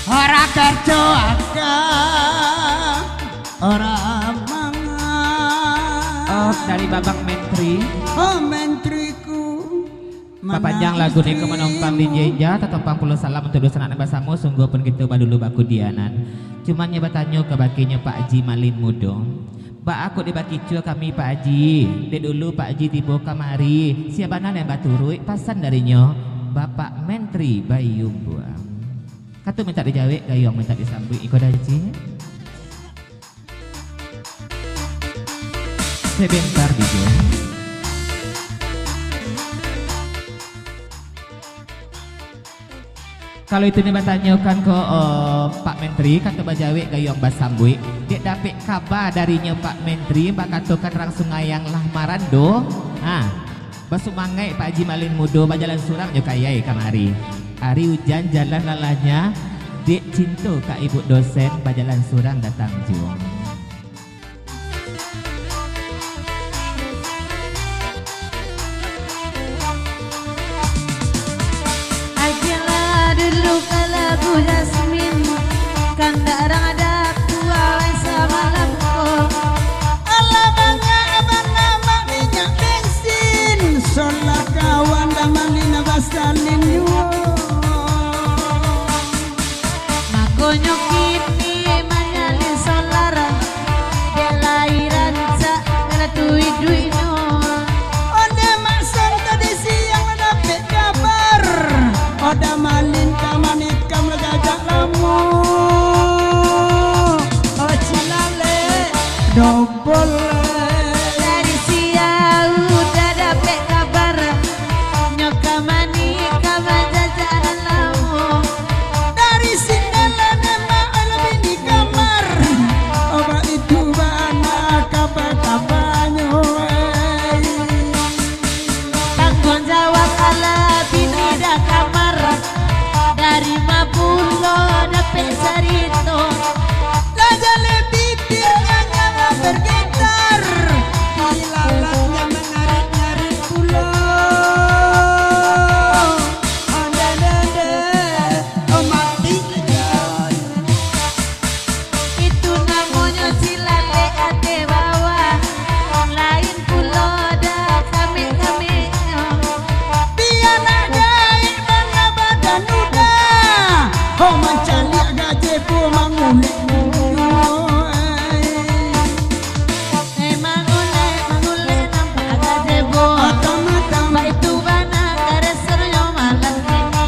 ora kerja akeh ora mangan. Oh, dari Babang Menteri. Oh, menteriku. Papanjang lagu ni kemenongkang di jeja tetompang puluh salam untuk dosa anak basamu sungguh pun gitu badulu baku dianan. Cuman nyoba tanyo ke bakinya Pak Haji Malin Mudong. Pak aku dibaki cua kami Pak Haji. Dek dulu Pak Haji tiba kamari. Siapa yang baturui pasan darinya Bapak Menteri Bayum Buang. Katu minta dijawab, gayong minta disambui ikut Haji. Sebentar DJ. Kalau itu nih bertanyakan ke Pak Menteri kata bajawe gayong basambui dia dapat kabar darinya Pak Menteri mbak katakan langsung ngayang lah marando basumangai Pak Haji Malin Mudo bajalan surang jo kayai kamari hari hujan jalan lalanya dek cinta kak ibu dosen bajalan surang datang juang. Lagu Jasmine kan darang ada kuai sama lampu Alamannya abang nama minyak bensin Solah kawan damalina basalin yuo makonyo kini manyalin solar belairan sa kala duit-duit no Ode masang tadi siang dapet kabar Oda malin kamanit kam legajak lamu Oh cilale dobol dari siang udah dapet kabar nyokamani kabar jajaran lamu Dari sindela nema lebih di kamar Oba itu bana kabar-kabarnya tanggung jawab ala bini dah kamar dari mapulo dapet sarito Raja lebih bibirnya nyala bergetar Dilalatnya mengarit-ngarit pulau Ande-ande Oh mati itu namanya cilale ate bawah lain pulo dah kami-kami Biar nagai mana badan udah Oh mencari gaji pu mangulik mangule nampak agak debo Otom-otom Mbak itu bana kareser yo malam ini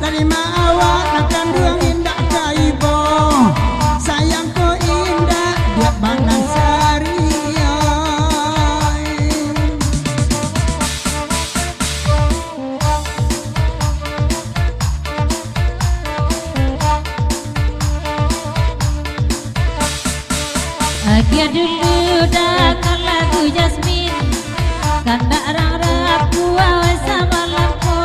Terima awak akan ruang indah kaibo Sayang ko indah dia banan sari Akhir dulu datang lagu Jasmine kan darang rapu awas sama lampu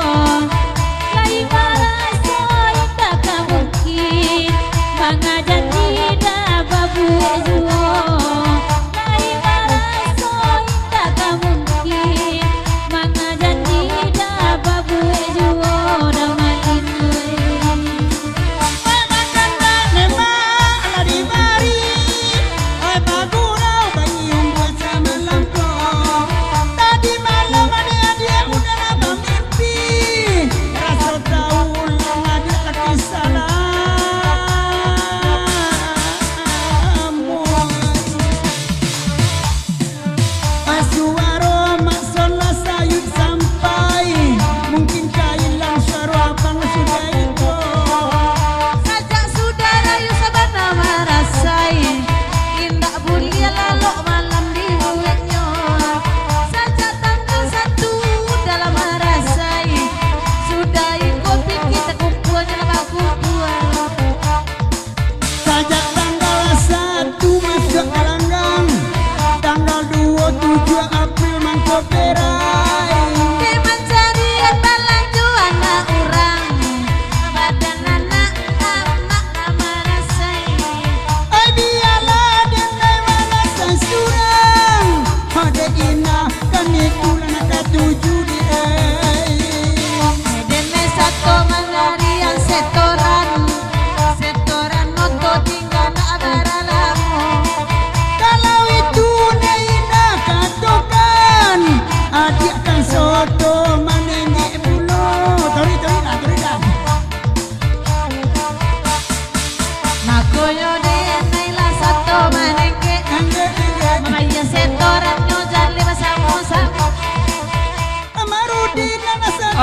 lai marah so indah tak mungkin mengajar tidak babu ejuo lai marah so indah tak mungkin mengajar tidak babu ejuo daman ini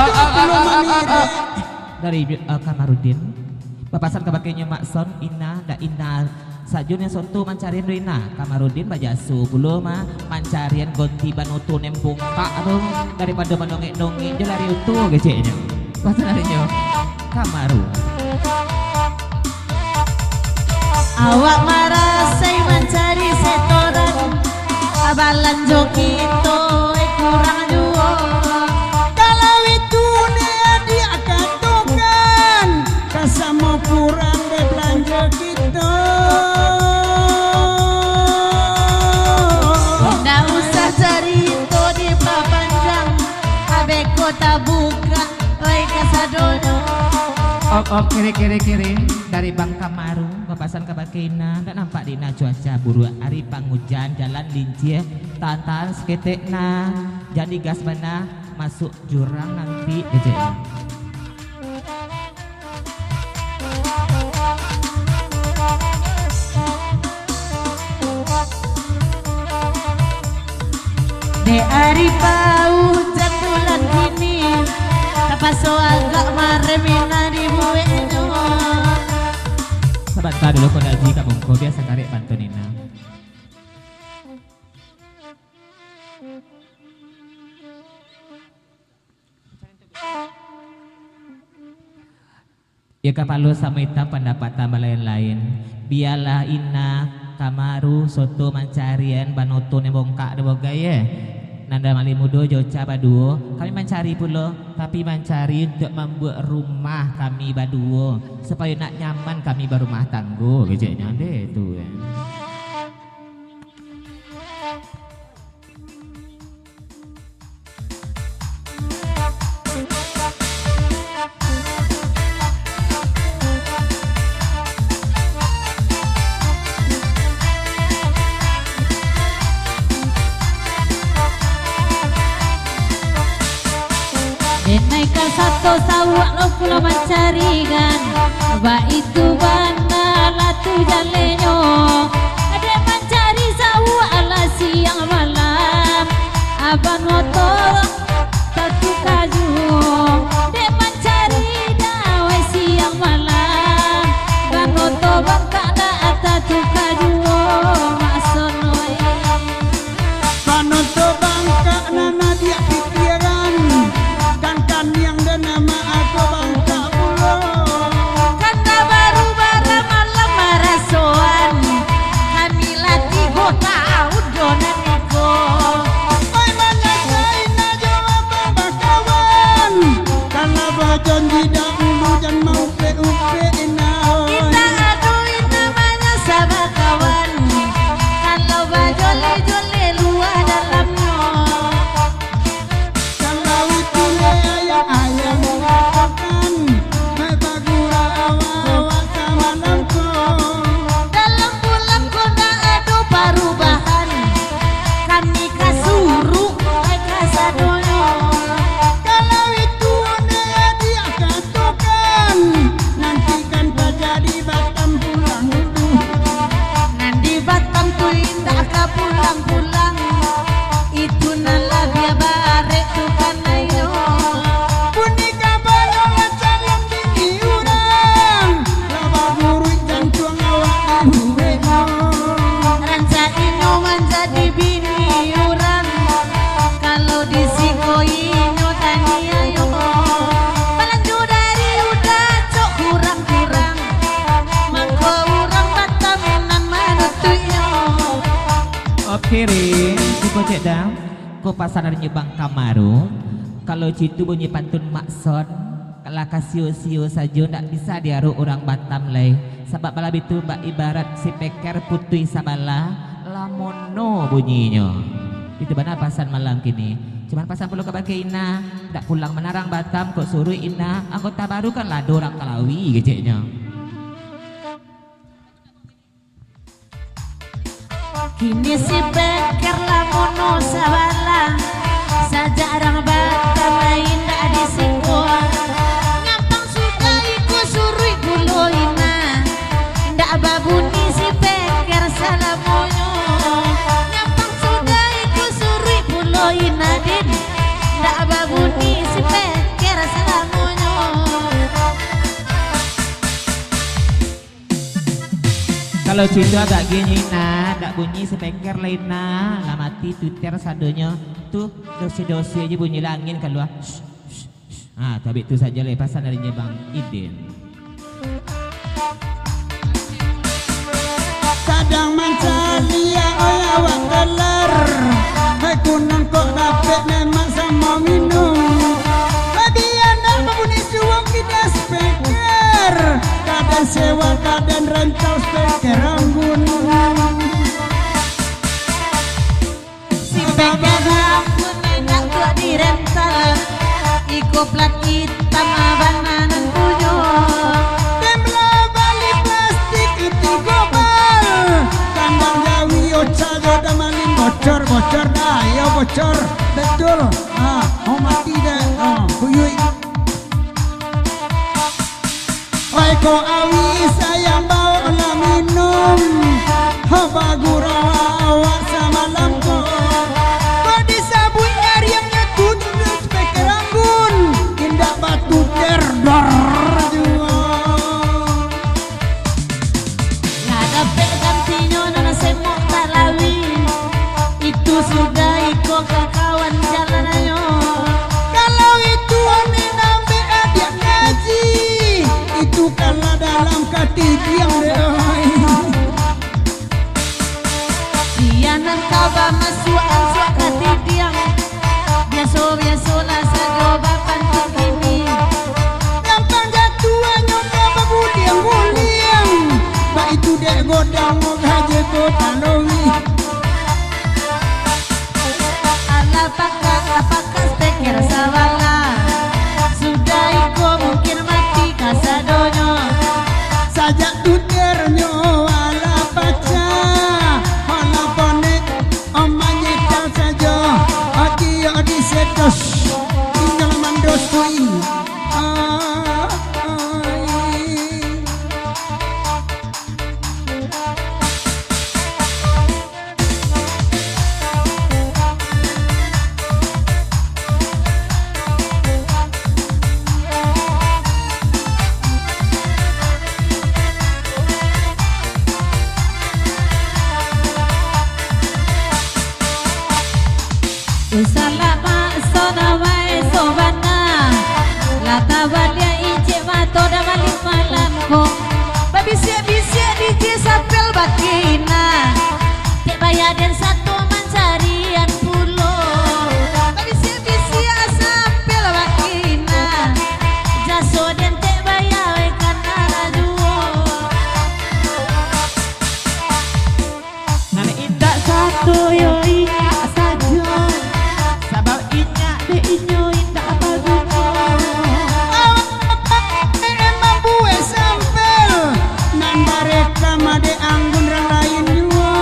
belum mamire. Dari Kamarudin papasan kabakenya Makson Ina da Ina sajun yang sontu mancarian Rina Kamarudin bajasu belum mah mancarian gonti banutu nembung tak tuh daripada menongek-nongek jelari utuh gecenya pasan harinya Kamaru Awak marasai mencari setoran abalan jokito kurang juo. Kalau itu dia katakan kasamo kurang de belanja kita. Nggak usah cerita di papanjang abe kota buka oi kasadono. Kiri dari Bang Kamaru papasan kabakina tak nampak dina cuaca buruk hari panghujan jalan lincir tantan seketekna jadi gas mana masuk jurang nanti gejeknya De hari paujan bulan kini apa soal gak maremina di bueno. sebentar dulu kau daji kamu kau biasa karek bantunina ya kapalo sama hitam pendapat tambah lain-lain biarlah Ina Kamaru soto mancarian banoto ne bongkak de bogaya nanda malimudo joca baduo kami mencari pulo tapi mencari untuk membuat rumah kami baduo supaya nak nyaman kami berumah tangguh gejeknya deh tu ya. Naika satu sawak lo pulau mencarikan ba itu bana latu jalenyo ada mencari sawak ala siang malam aban motor satu kaju de mencari dawe siang malam ban motor bangka da satu kaju masonoi Panoto bangka nana dia pikiran kan yang dan nama aku bangka pulo. karena baru bara malam marasoan kami latih gota udonan iko Oi mana kaina jawab bakawan. Kalau bajon di dahulu dan mau upe naon. kita aduin namanya sahabat kawan kalau bajole-jole luar dalamnya Kalau itu le ayam mengatakan mai bagura awak sama nangko. dalam bulan kona ado perubahan kami kasuru kasadono Kalau itu dia katakan nanti kan terjadi Batam pulang dulu. Nandi Batam tu indah ka pulang-pulang itu nala dia bare tu kanayo Punika balong calon bini urang. Laba guru jantung awak duwe ranca ino menjadi bini orang kalau disikoinyo tani ayo pelanju dari udah cok kurang-kurang mangko urang Batamenan manutuyo Kiri di kocek dah kau pasar dari Bang Kamaru kalau citu bunyi pantun makson kalau kasio-sio saja tak bisa diaru orang Batam lay sebab bala itu mbak ibarat si peker putui sabala lamono bunyinya itu mana pasan malam kini cuman pasan perlu kebaki Ina tak pulang menarang Batam kok suruh Ina anggota baru kan lah orang Kalawi geceknya kini si peker lamono sabala sajarang Batam lain dak disiko ngampang sudah iku surui buloina ndak babuni si peker salamonyo ngampang sudah iku surui buloina din ndak babuni si peker kalau situ agak gini nah, tak bunyi speaker lain nah, lah mati tuter sadonya tuh dosi-dosi aja bunyi langin keluar. Ah, tapi itu saja lepasan dari Bang Idin. Kadang mancalia oi awak teler, hai kunang kok dapet memang sama minum. Bagian apa bunyi suwang kita speaker, kadang sewa kadang rental speaker anggun. Si speaker anggun enak tuh di rental, iko plat hitam abangan punya. Demla bali plastik itu gobal, kandang jawi oca jodoh malin bocor dah, ya bocor betul. Ah, mau mati deh, kuyui. Oi ko awi sayang bawa lah minum, bagu rawa awak sama lampu. Kau disabui air yang nyetut speaker anggun, indah batu terdor jua. Lah dapet gantinya nana semok tak lawi, itu sudah iko kawan jalan ayo. Kalau itu ane nambe adik ngaji, itu kalah dalam katidiang deh. Sianan kaba masukan suaka tidiang, biasa lah sajo bapan ini. Gampang jatuh nyoba baguliang-guliang, bak itu dek godang mau gaje kota lowi. Apakah speaker sawala, sudah iko mungkin mati kasadonyo. Sajak tuternyo ala baca, ala bonek omanya tak saja. Adi sedos, tinggal mandosui. Usalama sona wae sobana, lata balia ije mato da malik malamko. Babisia DJ sapel bakina, te bayaden satu mancarian pulo. Babisia sapel bakina, jaso den te bayawe kanara juo. Nana indah satu yoi saja. Sabab inya de inyo indah bagunya. Emang bue sampel, nambah rekam ade anggun orang lain juga.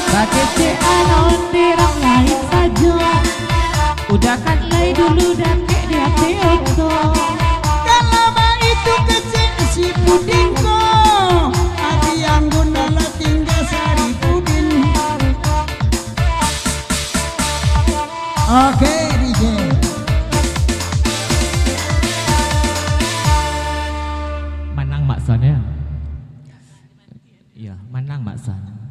Pakai anon dirang lain saja. Udahkan lay dulu dan kek di hati oto. Kalau bah itu kecil si pudingko, hati anggun adalah tinggal sari pudin. Oke DJ. Manang Mak Son ya? Iya, manang Mak Son.